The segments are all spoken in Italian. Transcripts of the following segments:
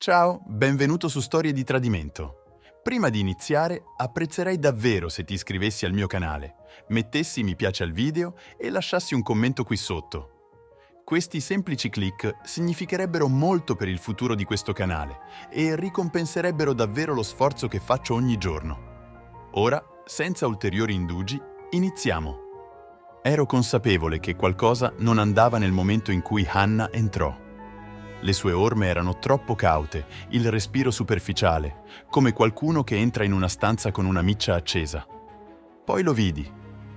Ciao, benvenuto su Storie di Tradimento. Prima di iniziare, apprezzerei davvero se ti iscrivessi al mio canale, mettessi mi piace al video e lasciassi un commento qui sotto. Questi semplici click significherebbero molto per il futuro di questo canale e ricompenserebbero davvero lo sforzo che faccio ogni giorno. Ora, senza ulteriori indugi, iniziamo. Ero consapevole che qualcosa non andava nel momento in cui Hannah entrò. Le sue orme erano troppo caute, il respiro superficiale, come qualcuno che entra in una stanza con una miccia accesa. Poi lo vidi,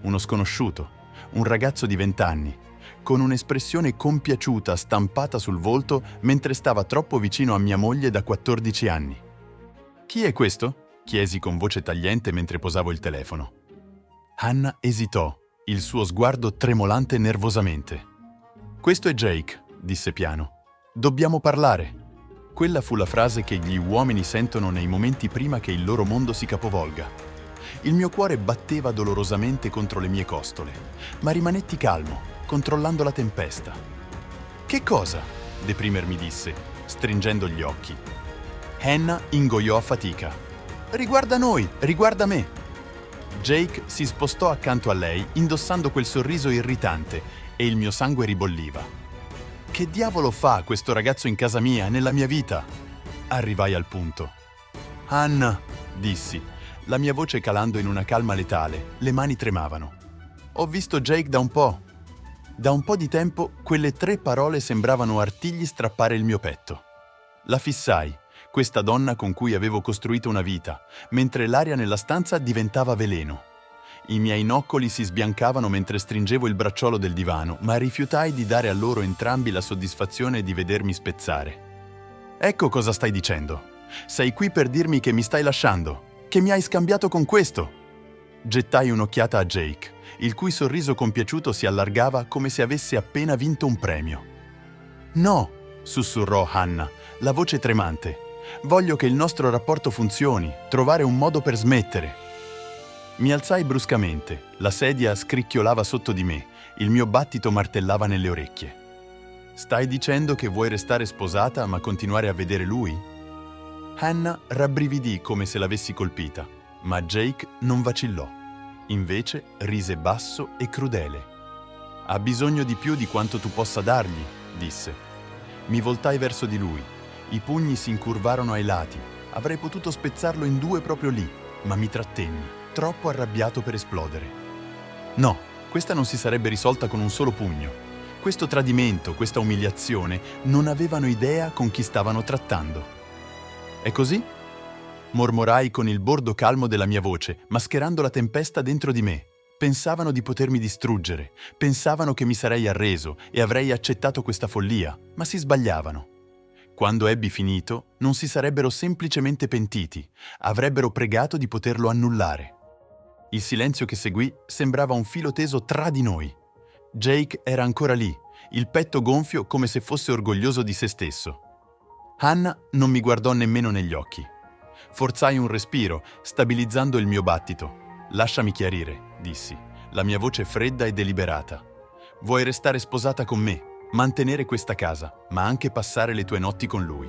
uno sconosciuto, un ragazzo di 20 anni, con un'espressione compiaciuta stampata sul volto mentre stava troppo vicino a mia moglie da 14 anni. «Chi è questo?» chiesi con voce tagliente mentre posavo il telefono. Hannah esitò, il suo sguardo tremolante nervosamente. «Questo è Jake», disse piano. «Dobbiamo parlare». Quella fu la frase che gli uomini sentono nei momenti prima che il loro mondo si capovolga. Il mio cuore batteva dolorosamente contro le mie costole, ma rimanetti calmo, controllando la tempesta. «Che cosa?» Deprimer mi disse, stringendo gli occhi. Hannah ingoiò a fatica. «Riguarda noi, riguarda me!» Jake si spostò accanto a lei, indossando quel sorriso irritante, e il mio sangue ribolliva. «Che diavolo fa questo ragazzo in casa mia, nella mia vita?» Arrivai al punto. «Hannah», dissi, la mia voce calando in una calma letale, le mani tremavano. «Ho visto Jake da un po'». Da un po' di tempo, quelle 3 parole sembravano artigli strappare il mio petto. La fissai, questa donna con cui avevo costruito una vita, mentre l'aria nella stanza diventava veleno. I miei noccoli si sbiancavano mentre stringevo il bracciolo del divano, ma rifiutai di dare a loro entrambi la soddisfazione di vedermi spezzare. «Ecco cosa stai dicendo. Sei qui per dirmi che mi stai lasciando, che mi hai scambiato con questo!» Gettai un'occhiata a Jake, il cui sorriso compiaciuto si allargava come se avesse appena vinto un premio. «No!» sussurrò Hannah, la voce tremante. «Voglio che il nostro rapporto funzioni, trovare un modo per smettere». Mi alzai bruscamente, la sedia scricchiolava sotto di me, il mio battito martellava nelle orecchie. «Stai dicendo che vuoi restare sposata ma continuare a vedere lui?» Hannah rabbrividì come se l'avessi colpita, ma Jake non vacillò. Invece rise basso e crudele. «Ha bisogno di più di quanto tu possa dargli», disse. Mi voltai verso di lui. I pugni si incurvarono ai lati. Avrei potuto spezzarlo in 2 proprio lì, ma mi trattenni, troppo arrabbiato per esplodere. No, questa non si sarebbe risolta con un solo pugno. Questo tradimento, questa umiliazione, non avevano idea con chi stavano trattando. «È così?» mormorai con il bordo calmo della mia voce, mascherando la tempesta dentro di me. Pensavano di potermi distruggere, pensavano che mi sarei arreso e avrei accettato questa follia, ma si sbagliavano. Quando ebbi finito, non si sarebbero semplicemente pentiti, avrebbero pregato di poterlo annullare. Il silenzio che seguì sembrava un filo teso tra di noi. Jake era ancora lì, il petto gonfio come se fosse orgoglioso di se stesso. Hannah non mi guardò nemmeno negli occhi. Forzai un respiro, stabilizzando il mio battito. «Lasciami chiarire», dissi, la mia voce fredda e deliberata. «Vuoi restare sposata con me, mantenere questa casa, ma anche passare le tue notti con lui».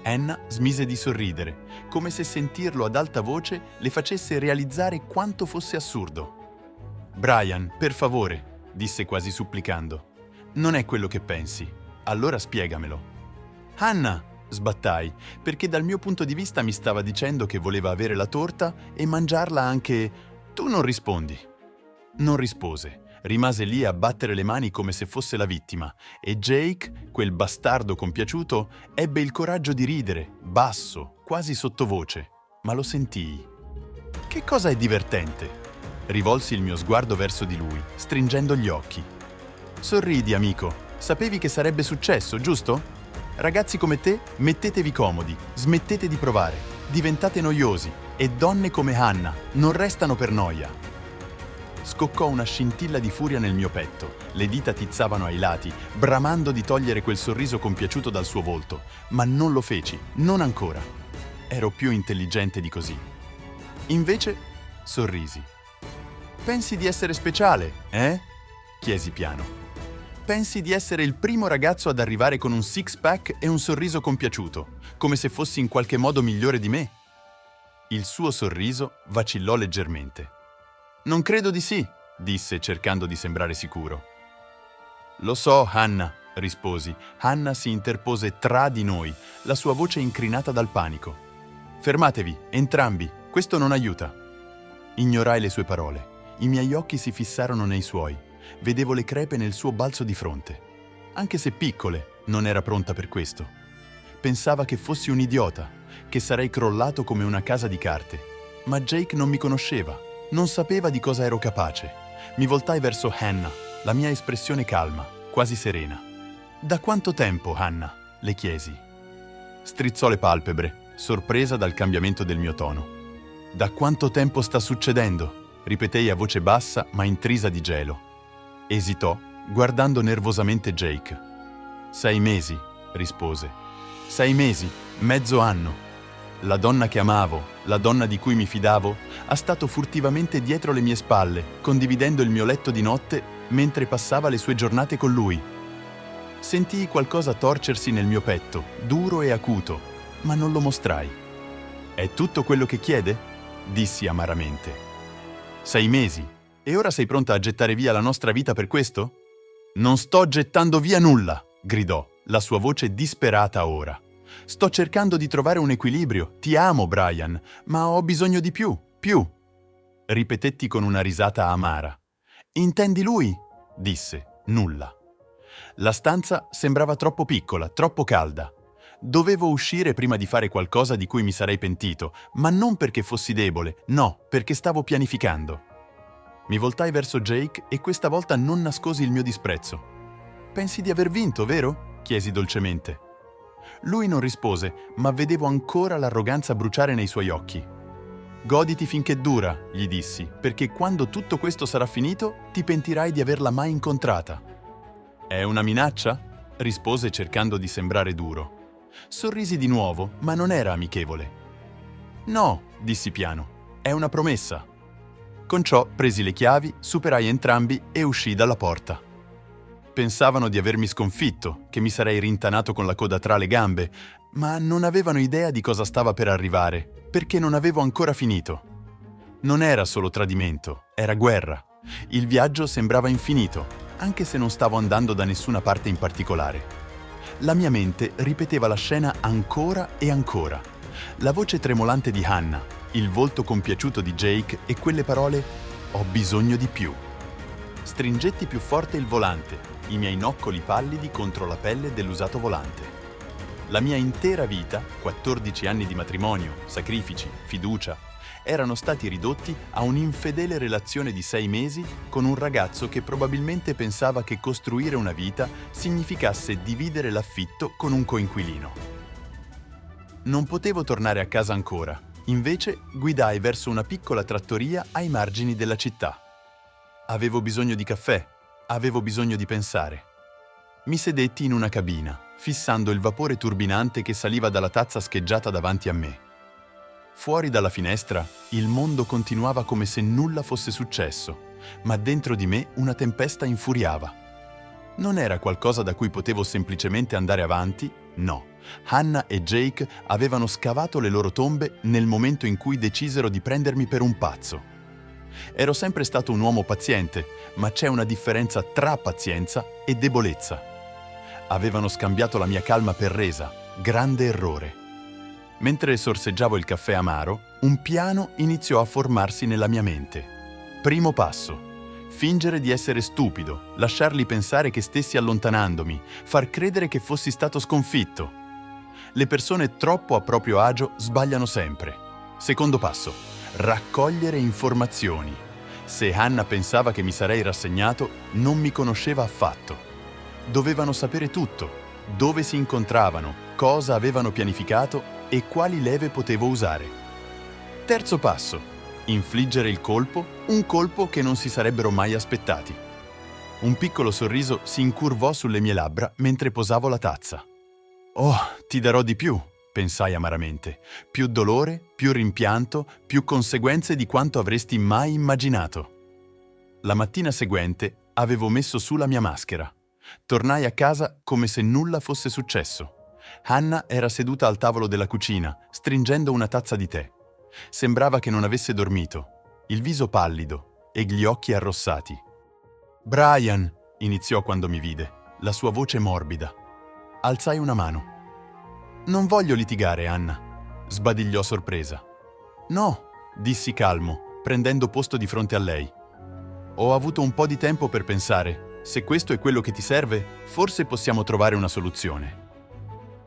Hannah smise di sorridere, come se sentirlo ad alta voce le facesse realizzare quanto fosse assurdo. «Brian, per favore», disse quasi supplicando. «Non è quello che pensi. Allora spiegamelo». «Hannah!» sbattai, perché dal mio punto di vista mi stava dicendo che voleva avere la torta e mangiarla anche... «Tu non rispondi». Non rispose. Rimase lì a battere le mani come se fosse la vittima, e Jake, quel bastardo compiaciuto, ebbe il coraggio di ridere, basso, quasi sottovoce, ma lo sentii. «Che cosa è divertente?» Rivolsi il mio sguardo verso di lui, stringendo gli occhi. «Sorridi, amico. Sapevi che sarebbe successo, giusto? Ragazzi come te, mettetevi comodi, smettete di provare, diventate noiosi, e donne come Hannah non restano per noia». Scoccò una scintilla di furia nel mio petto, le dita tizzavano ai lati, bramando di togliere quel sorriso compiaciuto dal suo volto, ma non lo feci, non ancora. Ero più intelligente di così. Invece, sorrisi. «Pensi di essere speciale, eh?» chiesi piano. Pensi di essere il primo ragazzo ad arrivare con un six-pack e un sorriso compiaciuto, come se fossi in qualche modo migliore di me? Il suo sorriso vacillò leggermente. Non credo di sì, disse cercando di sembrare sicuro. Lo so, Hannah, risposi. Hannah si interpose tra di noi, la sua voce incrinata dal panico. Fermatevi, entrambi, questo non aiuta. Ignorai le sue parole. I miei occhi si fissarono nei suoi. Vedevo le crepe nel suo balzo di fronte. Anche se piccole, non era pronta per questo. Pensava che fossi un idiota, che sarei crollato come una casa di carte. Ma Jake non mi conosceva, non sapeva di cosa ero capace. Mi voltai verso Hannah, la mia espressione calma, quasi serena. «Da quanto tempo, Hannah?» le chiesi. Strizzò le palpebre, sorpresa dal cambiamento del mio tono. «Da quanto tempo sta succedendo?» ripetei a voce bassa ma intrisa di gelo. Esitò, guardando nervosamente Jake. 6 mesi, rispose. 6 mesi, mezzo anno. La donna che amavo, la donna di cui mi fidavo, ha stato furtivamente dietro le mie spalle, condividendo il mio letto di notte mentre passava le sue giornate con lui. Sentii qualcosa torcersi nel mio petto, duro e acuto, ma non lo mostrai. «È tutto quello che chiede?» dissi amaramente. 6 mesi. E ora sei pronta a gettare via la nostra vita per questo? Non sto gettando via nulla, gridò, la sua voce disperata ora. Sto cercando di trovare un equilibrio. Ti amo, Brian, ma ho bisogno di più. Ripetetti con una risata amara. Intendi lui? Disse, nulla. La stanza sembrava troppo piccola, troppo calda. Dovevo uscire prima di fare qualcosa di cui mi sarei pentito, ma non perché fossi debole, no, perché stavo pianificando. Mi voltai verso Jake e questa volta non nascosi il mio disprezzo. «Pensi di aver vinto, vero?» chiesi dolcemente. Lui non rispose, ma vedevo ancora l'arroganza bruciare nei suoi occhi. «Goditi finché dura», gli dissi, «perché quando tutto questo sarà finito ti pentirai di averla mai incontrata». «È una minaccia?» rispose cercando di sembrare duro. Sorrisi di nuovo, ma non era amichevole. «No», dissi piano, «è una promessa». Con ciò presi le chiavi, superai entrambi e uscii dalla porta. Pensavano di avermi sconfitto, che mi sarei rintanato con la coda tra le gambe, ma non avevano idea di cosa stava per arrivare, perché non avevo ancora finito. Non era solo tradimento, era guerra. Il viaggio sembrava infinito, anche se non stavo andando da nessuna parte in particolare. La mia mente ripeteva la scena ancora e ancora. La voce tremolante di Hannah, il volto compiaciuto di Jake e quelle parole «Ho bisogno di più». Stringetti più forte il volante, i miei noccoli pallidi contro la pelle dell'usato volante. La mia intera vita, 14 anni di matrimonio, sacrifici, fiducia, erano stati ridotti a un'infedele relazione di 6 mesi con un ragazzo che probabilmente pensava che costruire una vita significasse dividere l'affitto con un coinquilino. Non potevo tornare a casa ancora. Invece guidai verso una piccola trattoria ai margini della città. Avevo bisogno di caffè, avevo bisogno di pensare. Mi sedetti in una cabina, fissando il vapore turbinante che saliva dalla tazza scheggiata davanti a me. Fuori dalla finestra, il mondo continuava come se nulla fosse successo, ma dentro di me una tempesta infuriava. Non era qualcosa da cui potevo semplicemente andare avanti, no. Hannah e Jake avevano scavato le loro tombe nel momento in cui decisero di prendermi per un pazzo. Ero sempre stato un uomo paziente, ma c'è una differenza tra pazienza e debolezza. Avevano scambiato la mia calma per resa, grande errore. Mentre sorseggiavo il caffè amaro, un piano iniziò a formarsi nella mia mente. Primo passo. Fingere di essere stupido, lasciarli pensare che stessi allontanandomi, far credere che fossi stato sconfitto. Le persone troppo a proprio agio sbagliano sempre. Secondo passo, raccogliere informazioni. Se Hannah pensava che mi sarei rassegnato, non mi conosceva affatto. Dovevano sapere tutto, dove si incontravano, cosa avevano pianificato e quali leve potevo usare. Terzo passo, infliggere il colpo, un colpo che non si sarebbero mai aspettati. Un piccolo sorriso si incurvò sulle mie labbra mentre posavo la tazza. «Oh, ti darò di più», pensai amaramente. «Più dolore, più rimpianto, più conseguenze di quanto avresti mai immaginato». La mattina seguente avevo messo su la mia maschera. Tornai a casa come se nulla fosse successo. Hannah era seduta al tavolo della cucina, stringendo una tazza di tè. Sembrava che non avesse dormito, il viso pallido e gli occhi arrossati. «Brian», iniziò quando mi vide, la sua voce morbida. Alzai una mano. «Non voglio litigare, Hannah», sbadigliò sorpresa. «No», dissi calmo, prendendo posto di fronte a lei. «Ho avuto un po' di tempo per pensare. Se questo è quello che ti serve, forse possiamo trovare una soluzione».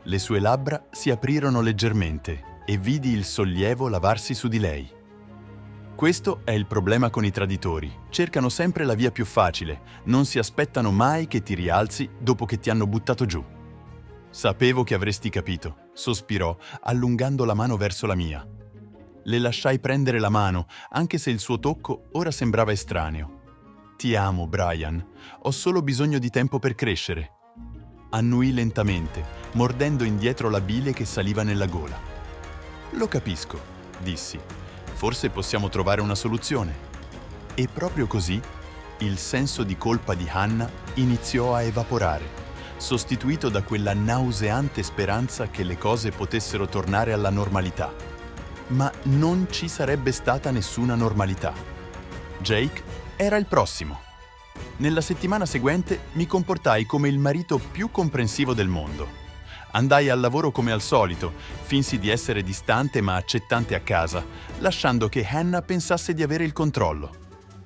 Le sue labbra si aprirono leggermente e vidi il sollievo lavarsi su di lei. Questo è il problema con i traditori. Cercano sempre la via più facile, non si aspettano mai che ti rialzi dopo che ti hanno buttato giù. Sapevo che avresti capito, sospirò, allungando la mano verso la mia. Le lasciai prendere la mano, anche se il suo tocco ora sembrava estraneo. «Ti amo, Brian. Ho solo bisogno di tempo per crescere». Annuì lentamente, mordendo indietro la bile che saliva nella gola. «Lo capisco», dissi. «Forse possiamo trovare una soluzione». E proprio così, il senso di colpa di Hannah iniziò a evaporare, sostituito da quella nauseante speranza che le cose potessero tornare alla normalità. Ma non ci sarebbe stata nessuna normalità. Jake era il prossimo. Nella settimana seguente mi comportai come il marito più comprensivo del mondo. Andai al lavoro come al solito, finsi di essere distante ma accettante a casa, lasciando che Hannah pensasse di avere il controllo.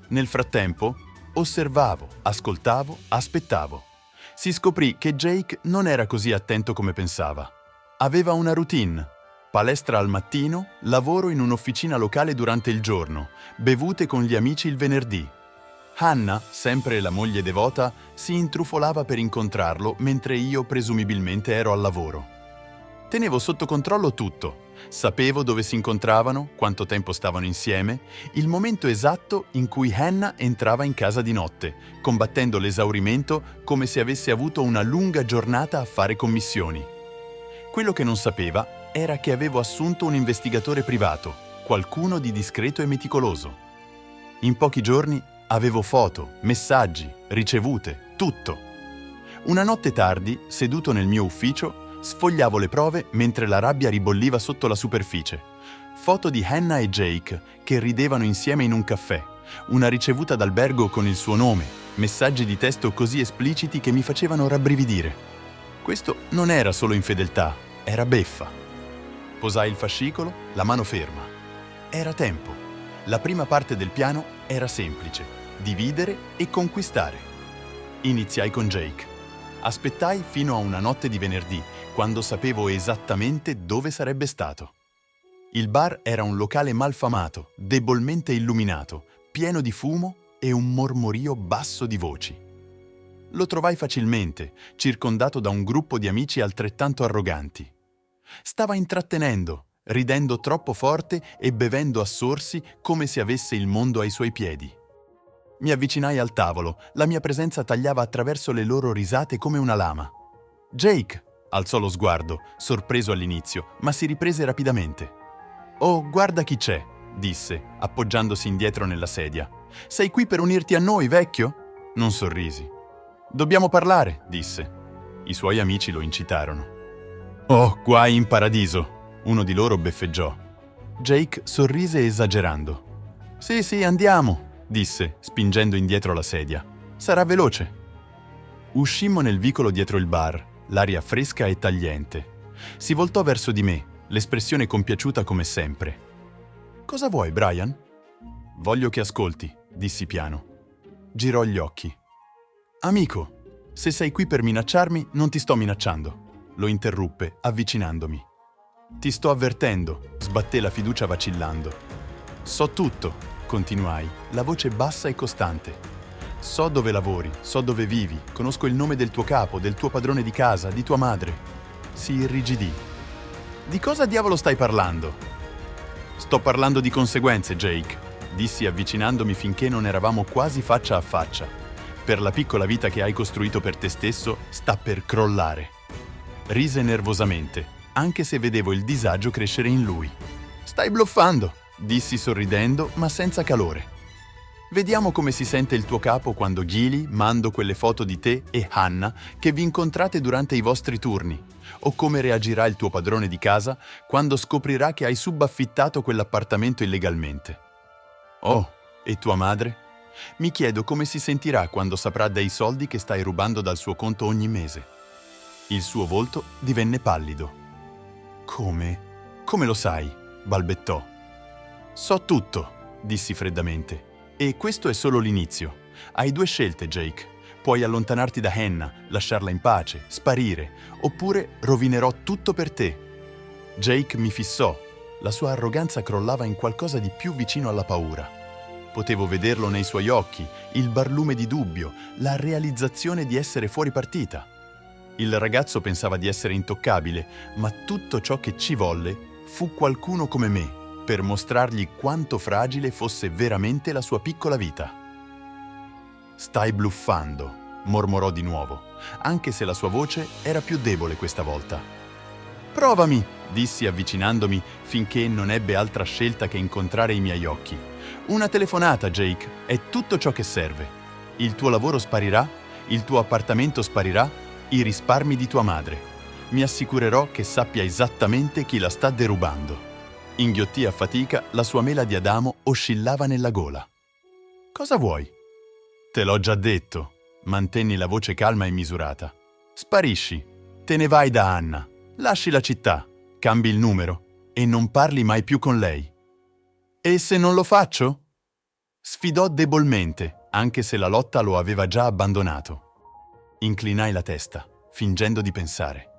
Nel frattempo, osservavo, ascoltavo, aspettavo. Si scoprì che Jake non era così attento come pensava. Aveva una routine: palestra al mattino, lavoro in un'officina locale durante il giorno, bevute con gli amici il venerdì. Hannah, sempre la moglie devota, si intrufolava per incontrarlo mentre io presumibilmente ero al lavoro. Tenevo sotto controllo tutto. Sapevo dove si incontravano, quanto tempo stavano insieme, il momento esatto in cui Hannah entrava in casa di notte, combattendo l'esaurimento come se avesse avuto una lunga giornata a fare commissioni. Quello che non sapeva era che avevo assunto un investigatore privato, qualcuno di discreto e meticoloso. In pochi giorni avevo foto, messaggi, ricevute, tutto. Una notte tardi, seduto nel mio ufficio, sfogliavo le prove mentre la rabbia ribolliva sotto la superficie. Foto di Hannah e Jake che ridevano insieme in un caffè, una ricevuta d'albergo con il suo nome, messaggi di testo così espliciti che mi facevano rabbrividire. Questo non era solo infedeltà, era beffa. Posai il fascicolo, la mano ferma. Era tempo. La prima parte del piano era semplice: dividere e conquistare. Iniziai con Jake. Aspettai fino a una notte di venerdì, quando sapevo esattamente dove sarebbe stato. Il bar era un locale malfamato, debolmente illuminato, pieno di fumo e un mormorio basso di voci. Lo trovai facilmente, circondato da un gruppo di amici altrettanto arroganti. Stava intrattenendo, ridendo troppo forte e bevendo a sorsi come se avesse il mondo ai suoi piedi. Mi avvicinai al tavolo, la mia presenza tagliava attraverso le loro risate come una lama. «Jake!» alzò lo sguardo, sorpreso all'inizio, ma si riprese rapidamente. «Oh, guarda chi c'è!» disse, appoggiandosi indietro nella sedia. «Sei qui per unirti a noi, vecchio?» Non sorrisi. «Dobbiamo parlare», disse. I suoi amici lo incitarono. «Oh, guai in paradiso!» Uno di loro beffeggiò. Jake sorrise esagerando. Sì, andiamo», disse, spingendo indietro la sedia. «Sarà veloce». Uscimmo nel vicolo dietro il bar, l'aria fresca e tagliente. Si voltò verso di me, l'espressione compiaciuta come sempre. «Cosa vuoi, Brian?» «Voglio che ascolti», dissi piano. Girò gli occhi. «Amico, se sei qui per minacciarmi, non ti sto minacciando», lo interruppe, avvicinandomi. «Ti sto avvertendo», sbatté la fiducia vacillando. «So tutto», continuai, la voce bassa e costante. «So dove lavori, so dove vivi, conosco il nome del tuo capo, del tuo padrone di casa, di tua madre». Si irrigidì. «Di cosa diavolo stai parlando?» «Sto parlando di conseguenze, Jake», dissi avvicinandomi finché non eravamo quasi faccia a faccia. «Per la piccola vita che hai costruito per te stesso, sta per crollare». Rise nervosamente, anche se vedevo il disagio crescere in lui. «Stai bluffando», dissi sorridendo, ma senza calore. Vediamo come si sente il tuo capo quando Gili mando quelle foto di te e Hannah che vi incontrate durante i vostri turni, o come reagirà il tuo padrone di casa quando scoprirà che hai subaffittato quell'appartamento illegalmente. Oh, e tua madre? Mi chiedo come si sentirà quando saprà dei soldi che stai rubando dal suo conto ogni mese. Il suo volto divenne pallido. Come? Come lo sai? Balbettò. So tutto, dissi freddamente. E questo è solo l'inizio. Hai due scelte, Jake. Puoi allontanarti da Hannah, lasciarla in pace, sparire, oppure rovinerò tutto per te. Jake mi fissò. La sua arroganza crollava in qualcosa di più vicino alla paura. Potevo vederlo nei suoi occhi, il barlume di dubbio, la realizzazione di essere fuori partita. Il ragazzo pensava di essere intoccabile, ma tutto ciò che ci volle fu qualcuno come me, per mostrargli quanto fragile fosse veramente la sua piccola vita. «Stai bluffando», mormorò di nuovo, anche se la sua voce era più debole questa volta. «Provami», dissi avvicinandomi finché non ebbe altra scelta che incontrare i miei occhi. «Una telefonata, Jake, è tutto ciò che serve. Il tuo lavoro sparirà, il tuo appartamento sparirà, i risparmi di tua madre. Mi assicurerò che sappia esattamente chi la sta derubando». Inghiottì a fatica, la sua mela di Adamo oscillava nella gola. «Cosa vuoi?» «Te l'ho già detto», mantenni la voce calma e misurata. «Sparisci, te ne vai da Hannah, lasci la città, cambi il numero e non parli mai più con lei». «E se non lo faccio?» Sfidò debolmente, anche se la lotta lo aveva già abbandonato. Inclinai la testa, fingendo di pensare.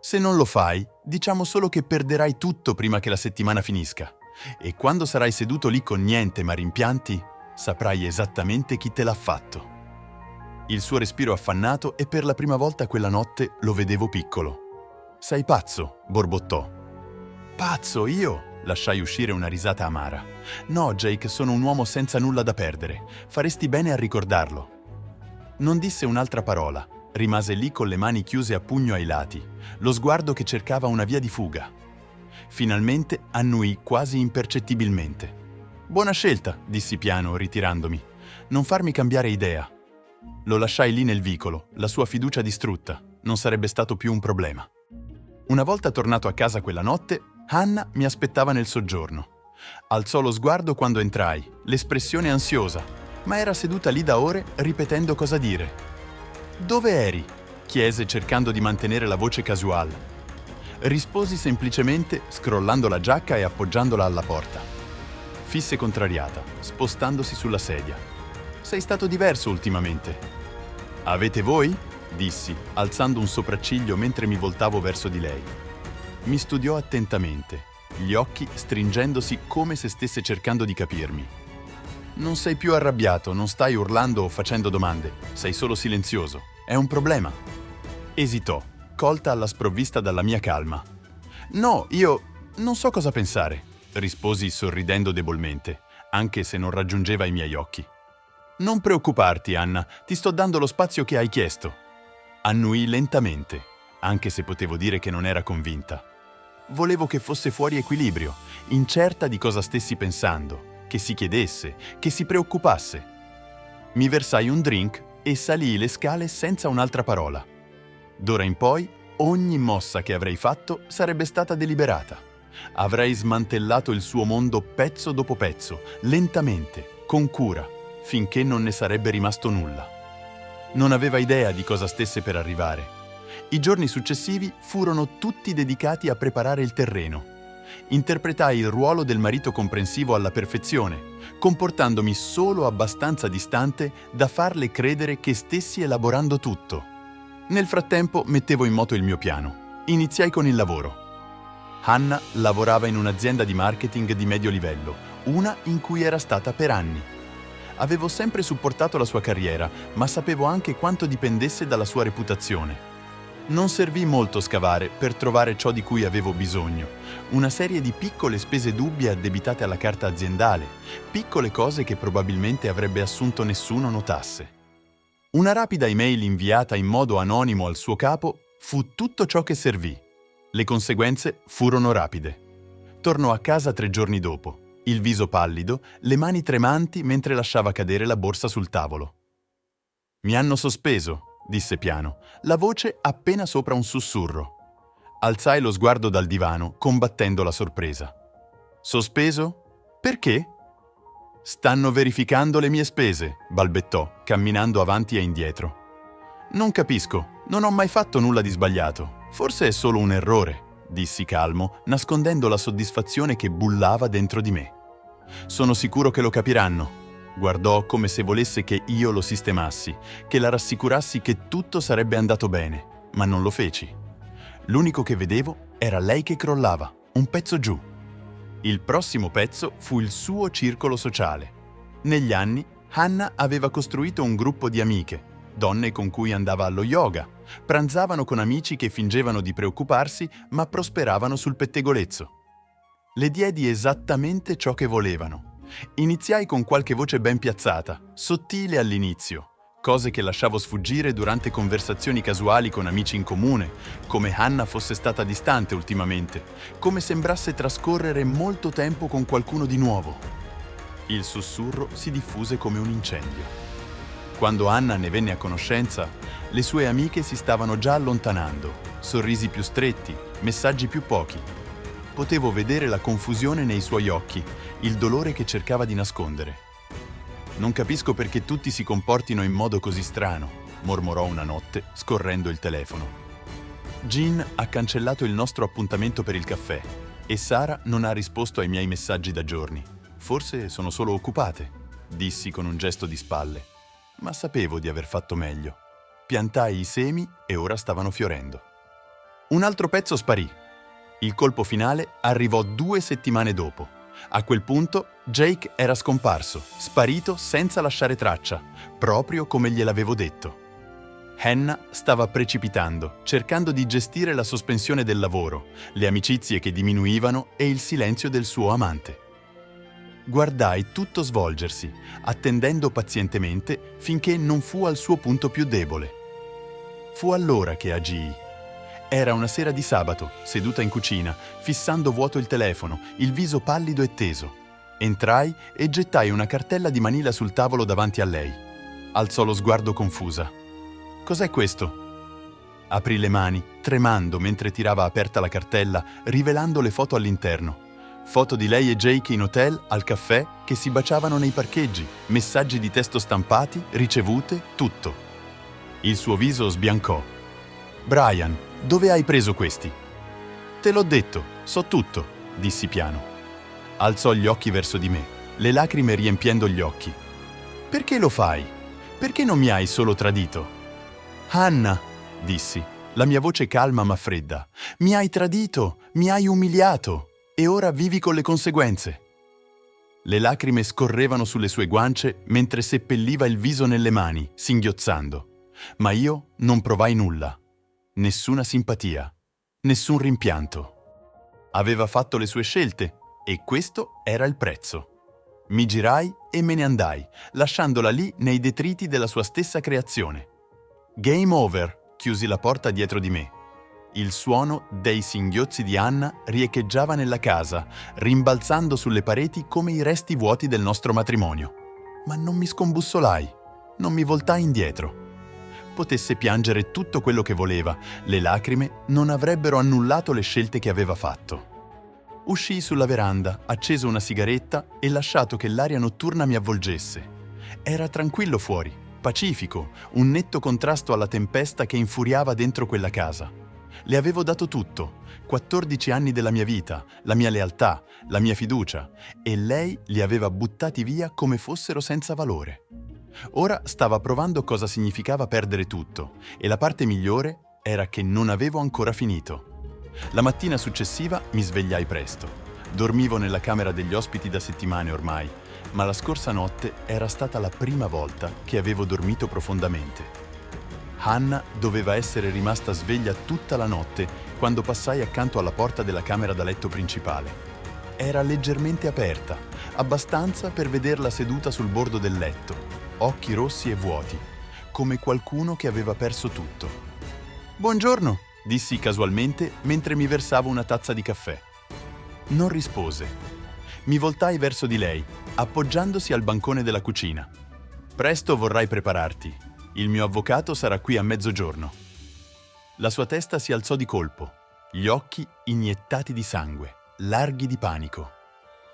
«Se non lo fai, diciamo solo che perderai tutto prima che la settimana finisca. E quando sarai seduto lì con niente ma rimpianti, saprai esattamente chi te l'ha fatto». Il suo respiro affannato e per la prima volta quella notte lo vedevo piccolo. «Sei pazzo», borbottò. «Pazzo, io?» Lasciai uscire una risata amara. «No, Jake, sono un uomo senza nulla da perdere. Faresti bene a ricordarlo». Non disse un'altra parola. Rimase lì con le mani chiuse a pugno ai lati, lo sguardo che cercava una via di fuga. Finalmente annuì quasi impercettibilmente. «Buona scelta», dissi piano, ritirandomi. «Non farmi cambiare idea». Lo lasciai lì nel vicolo, la sua fiducia distrutta. Non sarebbe stato più un problema. Una volta tornato a casa quella notte, Hannah mi aspettava nel soggiorno. Alzò lo sguardo quando entrai, l'espressione ansiosa, ma era seduta lì da ore ripetendo cosa dire. «Dove eri?» chiese cercando di mantenere la voce casuale. Risposi semplicemente scrollando la giacca e appoggiandola alla porta. Fisse contrariata, spostandosi sulla sedia. «Sei stato diverso ultimamente». «Avete voi?» dissi, alzando un sopracciglio mentre mi voltavo verso di lei. Mi studiò attentamente, gli occhi stringendosi come se stesse cercando di capirmi. «Non sei più arrabbiato, non stai urlando o facendo domande, sei solo silenzioso. È un problema». Esitò, colta alla sprovvista dalla mia calma. «No, io non so cosa pensare», risposi sorridendo debolmente, anche se non raggiungeva i miei occhi. «Non preoccuparti, Hannah, ti sto dando lo spazio che hai chiesto». Annuì lentamente, anche se potevo dire che non era convinta. Volevo che fosse fuori equilibrio, incerta di cosa stessi pensando, che si chiedesse, che si preoccupasse. Mi versai un drink e salii le scale senza un'altra parola. D'ora in poi, ogni mossa che avrei fatto sarebbe stata deliberata. Avrei smantellato il suo mondo pezzo dopo pezzo, lentamente, con cura, finché non ne sarebbe rimasto nulla. Non aveva idea di cosa stesse per arrivare. I giorni successivi furono tutti dedicati a preparare il terreno. Interpretai il ruolo del marito comprensivo alla perfezione, comportandomi solo abbastanza distante da farle credere che stessi elaborando tutto. Nel frattempo mettevo in moto il mio piano. Iniziai con il lavoro. Hannah lavorava in un'azienda di marketing di medio livello, una in cui era stata per anni. Avevo sempre supportato la sua carriera, ma sapevo anche quanto dipendesse dalla sua reputazione. Non servì molto scavare per trovare ciò di cui avevo bisogno. Una serie di piccole spese dubbie addebitate alla carta aziendale, piccole cose che probabilmente avrebbe assunto nessuno notasse. Una rapida email inviata in modo anonimo al suo capo fu tutto ciò che servì. Le conseguenze furono rapide. Tornò a casa 3 giorni dopo. il viso pallido, le mani tremanti mentre lasciava cadere la borsa sul tavolo. «Mi hanno sospeso», disse piano, la voce appena sopra un sussurro. Alzai lo sguardo dal divano, combattendo la sorpresa. «Sospeso? Perché?» «Stanno verificando le mie spese», balbettò, camminando avanti e indietro. «Non capisco, non ho mai fatto nulla di sbagliato. Forse è solo un errore», dissi calmo, nascondendo la soddisfazione che bullava dentro di me. «Sono sicuro che lo capiranno». Guardò come se volesse che io lo sistemassi, che la rassicurassi che tutto sarebbe andato bene, ma non lo feci. L'unico che vedevo era lei che crollava, un pezzo giù. Il prossimo pezzo fu il suo circolo sociale. Negli anni, Hannah aveva costruito un gruppo di amiche, donne con cui andava allo yoga, pranzavano con amici che fingevano di preoccuparsi ma prosperavano sul pettegolezzo. Le diedi esattamente ciò che volevano. Iniziai con qualche voce ben piazzata, sottile all'inizio, cose che lasciavo sfuggire durante conversazioni casuali con amici in comune, come Hannah fosse stata distante ultimamente, come sembrasse trascorrere molto tempo con qualcuno di nuovo. Il sussurro si diffuse come un incendio. Quando Hannah ne venne a conoscenza, le sue amiche si stavano già allontanando, sorrisi più stretti, messaggi più pochi. Potevo vedere la confusione nei suoi occhi, il dolore che cercava di nascondere. «Non capisco perché tutti si comportino in modo così strano», mormorò una notte, scorrendo il telefono. Jean ha cancellato il nostro appuntamento per il caffè e Sara non ha risposto ai miei messaggi da giorni. «Forse sono solo occupate», dissi con un gesto di spalle, ma sapevo di aver fatto meglio. Piantai i semi e ora stavano fiorendo. Un altro pezzo sparì. Il colpo finale arrivò 2 settimane dopo. A quel punto Jake era scomparso, sparito senza lasciare traccia, proprio come gliel'avevo detto. Hannah stava precipitando, cercando di gestire la sospensione del lavoro, le amicizie che diminuivano e il silenzio del suo amante. Guardai tutto svolgersi, attendendo pazientemente finché non fu al suo punto più debole. Fu allora che agii. Era una sera di sabato, seduta in cucina, fissando vuoto il telefono, il viso pallido e teso. Entrai e gettai una cartella di manila sul tavolo davanti a lei. Alzò lo sguardo confusa. «Cos'è questo?» Aprì le mani, tremando mentre tirava aperta la cartella, rivelando le foto all'interno. Foto di lei e Jake in hotel, al caffè, che si baciavano nei parcheggi, messaggi di testo stampati, ricevute, tutto. Il suo viso sbiancò. «Brian, dove hai preso questi?» «Te l'ho detto, so tutto», dissi piano. Alzò gli occhi verso di me, le lacrime riempiendo gli occhi. «Perché lo fai? Perché non mi hai solo tradito?» «Hannah», dissi, la mia voce calma ma fredda, «mi hai tradito, mi hai umiliato e ora vivi con le conseguenze». Le lacrime scorrevano sulle sue guance mentre seppelliva il viso nelle mani, singhiozzando. Ma io non provai nulla. Nessuna simpatia, nessun rimpianto. Aveva fatto le sue scelte e questo era il prezzo. Mi girai e me ne andai, lasciandola lì nei detriti della sua stessa creazione. «Game over», chiusi la porta dietro di me. Il suono dei singhiozzi di Hannah riecheggiava nella casa, rimbalzando sulle pareti come i resti vuoti del nostro matrimonio. Ma non mi scombussolai, non mi voltai indietro. Potesse piangere tutto quello che voleva, le lacrime non avrebbero annullato le scelte che aveva fatto. Uscii sulla veranda, acceso una sigaretta e lasciato che l'aria notturna mi avvolgesse. Era tranquillo fuori, pacifico, un netto contrasto alla tempesta che infuriava dentro quella casa. Le avevo dato tutto, 14 anni della mia vita, la mia lealtà, la mia fiducia, e lei li aveva buttati via come fossero senza valore. Ora stava provando cosa significava perdere tutto, e la parte migliore era che non avevo ancora finito. La mattina successiva mi svegliai presto. Dormivo nella camera degli ospiti da settimane ormai, ma la scorsa notte era stata la prima volta che avevo dormito profondamente. Hannah doveva essere rimasta sveglia tutta la notte quando passai accanto alla porta della camera da letto principale. Era leggermente aperta, abbastanza per vederla seduta sul bordo del letto, occhi rossi e vuoti, come qualcuno che aveva perso tutto. «Buongiorno», dissi casualmente mentre mi versavo una tazza di caffè. Non rispose. Mi voltai verso di lei, appoggiandosi al bancone della cucina. Presto vorrai prepararti. Il mio avvocato sarà qui a mezzogiorno. La sua testa si alzò di colpo, gli occhi iniettati di sangue, larghi di panico.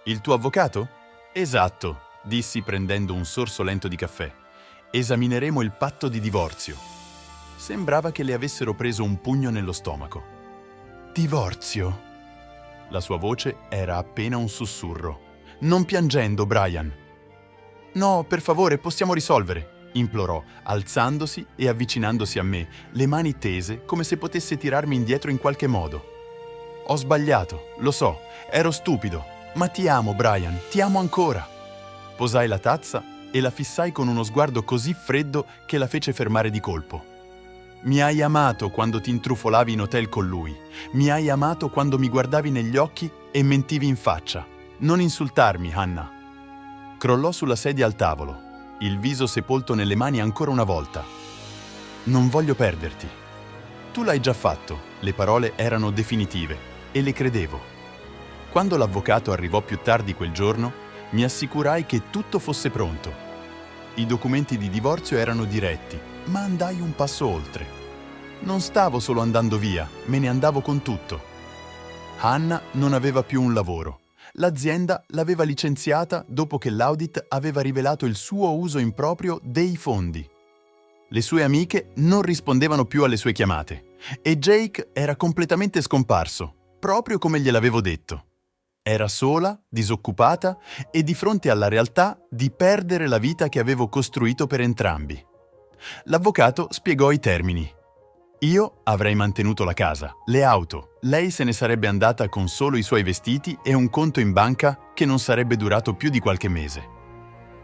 Il tuo avvocato? Esatto, dissi prendendo un sorso lento di caffè. Esamineremo il patto di divorzio. Sembrava che le avessero preso un pugno nello stomaco. Divorzio? La sua voce era appena un sussurro. Non piangendo, Brian. No, per favore, possiamo risolvere, implorò, alzandosi e avvicinandosi a me, le mani tese come se potesse tirarmi indietro in qualche modo. Ho sbagliato, lo so, ero stupido, ma ti amo, Brian, ti amo ancora. Posai la tazza e la fissai con uno sguardo così freddo che la fece fermare di colpo. Mi hai amato quando ti intrufolavi in hotel con lui. Mi hai amato quando mi guardavi negli occhi e mentivi in faccia. Non insultarmi, Hannah. Crollò sulla sedia al tavolo, il viso sepolto nelle mani ancora una volta. Non voglio perderti. Tu l'hai già fatto, le parole erano definitive e le credevo. Quando l'avvocato arrivò più tardi quel giorno, mi assicurai che tutto fosse pronto. I documenti di divorzio erano diretti, ma andai un passo oltre. Non stavo solo andando via, me ne andavo con tutto. Hannah non aveva più un lavoro. L'azienda l'aveva licenziata dopo che l'audit aveva rivelato il suo uso improprio dei fondi. Le sue amiche non rispondevano più alle sue chiamate e Jake era completamente scomparso, proprio come gliel'avevo detto. Era sola, disoccupata e di fronte alla realtà di perdere la vita che avevo costruito per entrambi. L'avvocato spiegò i termini. Io avrei mantenuto la casa, le auto, lei se ne sarebbe andata con solo i suoi vestiti e un conto in banca che non sarebbe durato più di qualche mese.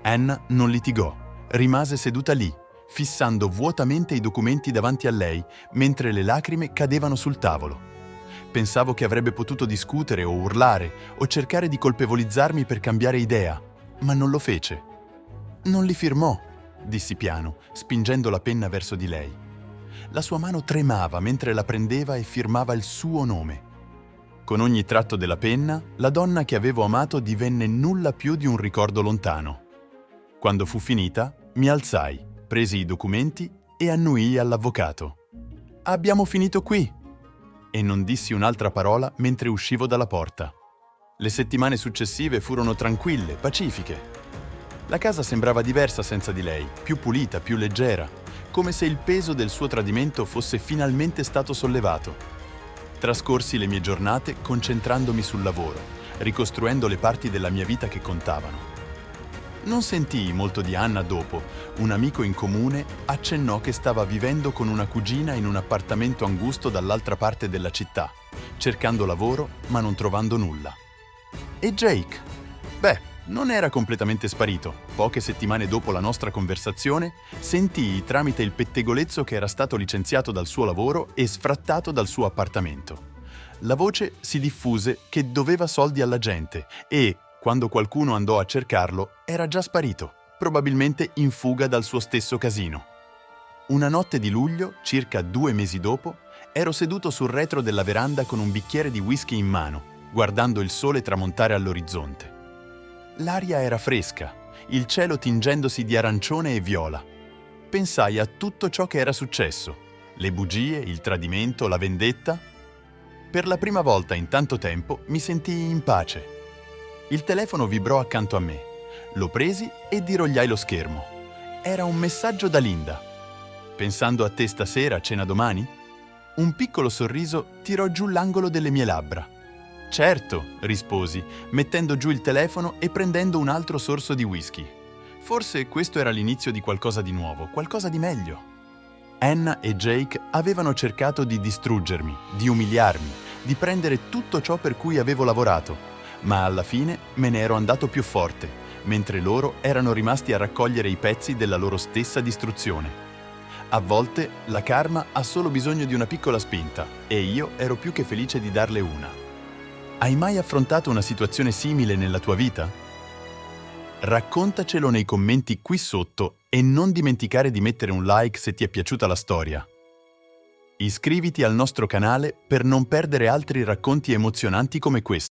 Hannah non litigò, rimase seduta lì, fissando vuotamente i documenti davanti a lei, mentre le lacrime cadevano sul tavolo. Pensavo che avrebbe potuto discutere o urlare o cercare di colpevolizzarmi per cambiare idea, ma non lo fece. Non li firmò, dissi piano, spingendo la penna verso di lei. La sua mano tremava mentre la prendeva e firmava il suo nome. Con ogni tratto della penna, la donna che avevo amato divenne nulla più di un ricordo lontano. Quando fu finita, mi alzai, presi i documenti e annuii all'avvocato. Abbiamo finito qui! E non dissi un'altra parola mentre uscivo dalla porta. Le settimane successive furono tranquille, pacifiche. La casa sembrava diversa senza di lei, più pulita, più leggera, come se il peso del suo tradimento fosse finalmente stato sollevato. Trascorsi le mie giornate concentrandomi sul lavoro, ricostruendo le parti della mia vita che contavano. Non sentii molto di Hannah dopo. Un amico in comune accennò che stava vivendo con una cugina in un appartamento angusto dall'altra parte della città, cercando lavoro ma non trovando nulla. E Jake? Beh, non era completamente sparito. Poche settimane dopo la nostra conversazione, sentii tramite il pettegolezzo che era stato licenziato dal suo lavoro e sfrattato dal suo appartamento. La voce si diffuse che doveva soldi alla gente e, quando qualcuno andò a cercarlo, era già sparito, probabilmente in fuga dal suo stesso casino. Una notte di luglio, circa 2 mesi dopo, ero seduto sul retro della veranda con un bicchiere di whisky in mano, guardando il sole tramontare all'orizzonte. L'aria era fresca, il cielo tingendosi di arancione e viola. Pensai a tutto ciò che era successo, le bugie, il tradimento, la vendetta. Per la prima volta in tanto tempo mi sentii in pace. Il telefono vibrò accanto a me. Lo presi e dirogliai lo schermo. Era un messaggio da Linda. Pensando a te stasera, cena domani? Un piccolo sorriso tirò giù l'angolo delle mie labbra. Certo, risposi, mettendo giù il telefono e prendendo un altro sorso di whisky. Forse questo era l'inizio di qualcosa di nuovo, qualcosa di meglio. Hannah e Jake avevano cercato di distruggermi, di umiliarmi, di prendere tutto ciò per cui avevo lavorato, ma alla fine me ne ero andato più forte, mentre loro erano rimasti a raccogliere i pezzi della loro stessa distruzione. A volte la karma ha solo bisogno di una piccola spinta e io ero più che felice di darle una. Hai mai affrontato una situazione simile nella tua vita? Raccontacelo nei commenti qui sotto e non dimenticare di mettere un like se ti è piaciuta la storia. Iscriviti al nostro canale per non perdere altri racconti emozionanti come questo.